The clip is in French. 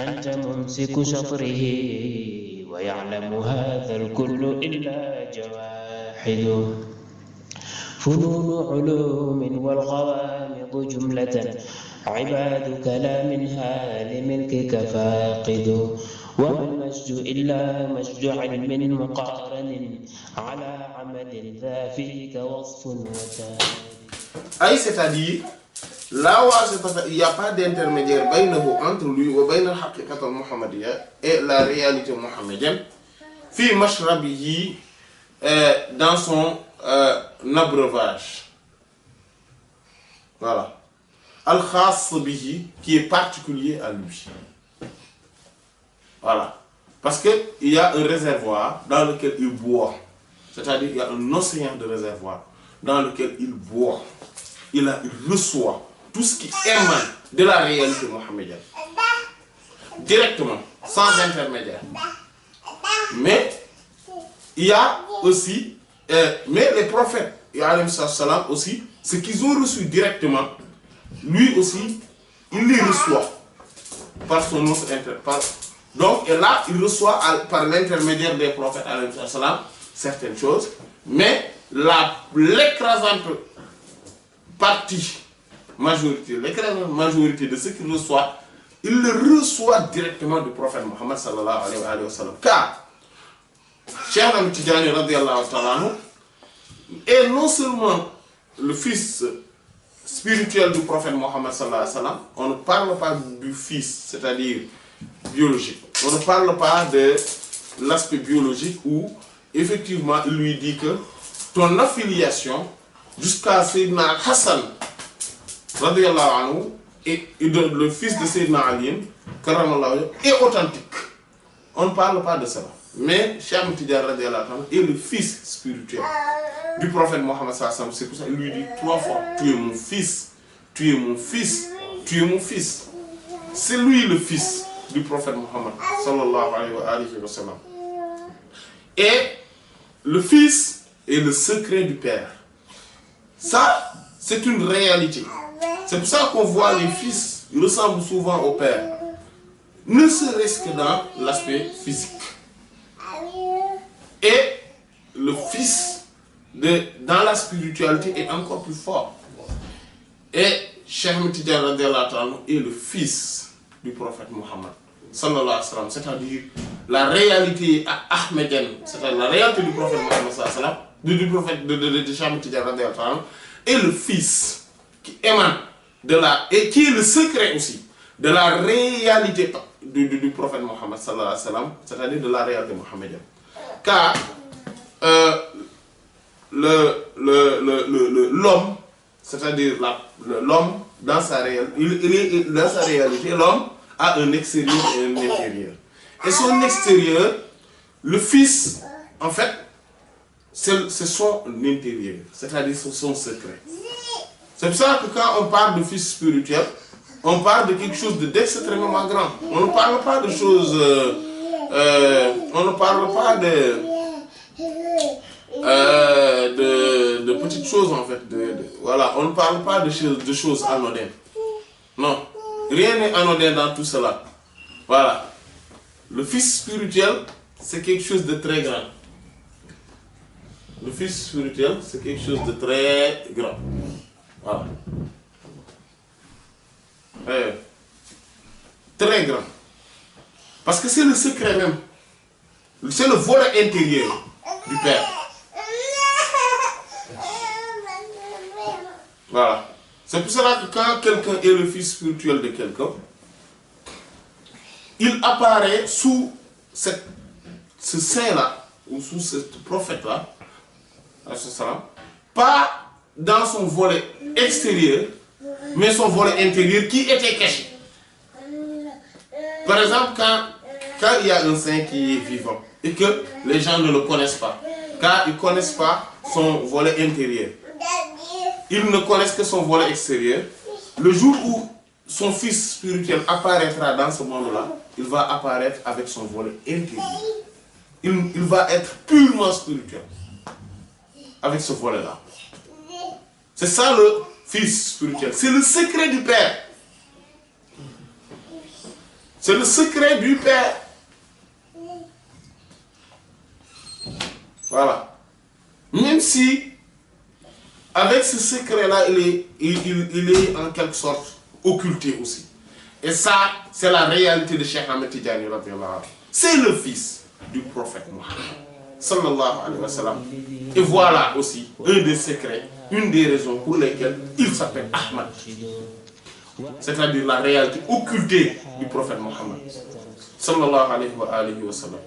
أنت ممسك شطره ويعلم هذا الكل إلا جواحد فنون علوم والغوامض جملة عبادك لا منها لملكك فاقد وما المجد إلا مجد علم مقارن على عمل ذا فيك وصف وتالي. أي c'est-à-dire là où il n'y a pas d'intermédiaire entre lui et la haqiqat al-muhammadiyya et la réalité muhammadienne fi mashrabihi dans son abreuvage. Voilà. Al-khass bihi qui est particulier à lui. Voilà. Parce qu'il y a un réservoir dans lequel il boit. C'est-à-dire qu'il y a un océan de réservoir dans lequel il boit. Il reçoit tout ce qui émane de la réalité mohammedienne. Directement, sans intermédiaire. Mais il y a aussi, mais les prophètes, aussi, ce qu'ils ont reçu directement, lui aussi, il les reçoit par son autre intermédiaire. Donc, et là, il reçoit par l'intermédiaire des prophètes, certaines choses, mais l'écrasante l'écrasante majorité de ce qu'il reçoit, il le reçoit directement du prophète Mohammed sallallahu alayhi wa sallam. Car, Cheikh Ahmed Tidiane radiyallahu ta'ala est non seulement le fils spirituel du prophète Mohammed sallallahu alayhi wa sallam, on ne parle pas du fils, c'est-à-dire biologique. On ne parle pas de l'aspect biologique où, effectivement, il lui dit que ton affiliation jusqu'à Sayyidina Hassan, radiyallahu anhu, et le fils de Sayyidina Ali, est authentique. On ne parle pas de cela. Mais Cheikh Tidiane radiyallahu anhu est le fils spirituel du prophète Mohammed sallallahu alayhi wa sallam. C'est pour ça qu'il lui dit 3 fois: tu es mon fils, tu es mon fils, tu es mon fils. C'est lui le fils du prophète Mohammed sallallahu alayhi wa sallam. Et le fils est le secret du père. Ça, c'est une réalité. C'est pour ça qu'on voit les fils ressemblent souvent au père. Ne serait-ce que dans l'aspect physique. Et le fils, dans la spiritualité, est encore plus fort. Et Cheikh Ahmed Tidiane radiyallahu ta'ala est le fils du prophète Mohammed sallallahu alayhi wa sallam. C'est-à-dire la réalité ahmédienne, c'est-à-dire la réalité du prophète Mohammed sallallahu alayhi wa sallam, du prophète de Cheikh Ahmed Tidiane radiyallahu ta'ala, est le fils qui émane et qui est le secret aussi de la réalité du prophète Mohammed sallallahu alayhi wa sallam, c'est-à-dire de la réalité mohammedienne. Car l'homme, c'est-à-dire l'homme dans sa réalité, l'homme a un extérieur et un intérieur. Et son extérieur, le fils, en fait, c'est son intérieur, c'est-à-dire son secret. C'est pour ça que quand on parle de fils spirituel, on parle de quelque chose d'extrêmement grand. On ne parle pas de choses... on ne parle pas de petites choses en fait. Voilà, on ne parle pas de choses anodines. Non, rien n'est anodin dans tout cela. Voilà. Le fils spirituel, c'est quelque chose de très grand. Le fils spirituel, c'est quelque chose de très grand. Voilà. Très grand. Parce que c'est le secret même. C'est le volet intérieur du Père. Voilà. C'est pour cela que quand quelqu'un est le fils spirituel de quelqu'un, il apparaît sous ce saint-là, ou sous ce prophète-là, pas dans son volet extérieur, mais son volet intérieur qui était caché. Par exemple, quand il y a un saint qui est vivant et que les gens ne le connaissent pas, car ils ne connaissent pas son volet intérieur, ils ne connaissent que son volet extérieur, le jour où son fils spirituel apparaîtra dans ce monde-là, il va apparaître avec son volet intérieur. Il va être purement spirituel avec ce volet-là. C'est ça le fils spirituel. C'est le secret du Père. C'est le secret du Père. Voilà. Même si, avec ce secret-là, il est en quelque sorte occulté aussi. Et ça, c'est la réalité de Cheikh Ahmed Tidiane radiyallahu anhu. C'est le fils du prophète Mohammed sallallahu alayhi wa sallam. Et voilà aussi un des secrets, une des raisons pour lesquelles il s'appelle Ahmad. C'est-à-dire la réalité occultée du prophète Mohammed sallallahu alayhi wa sallam.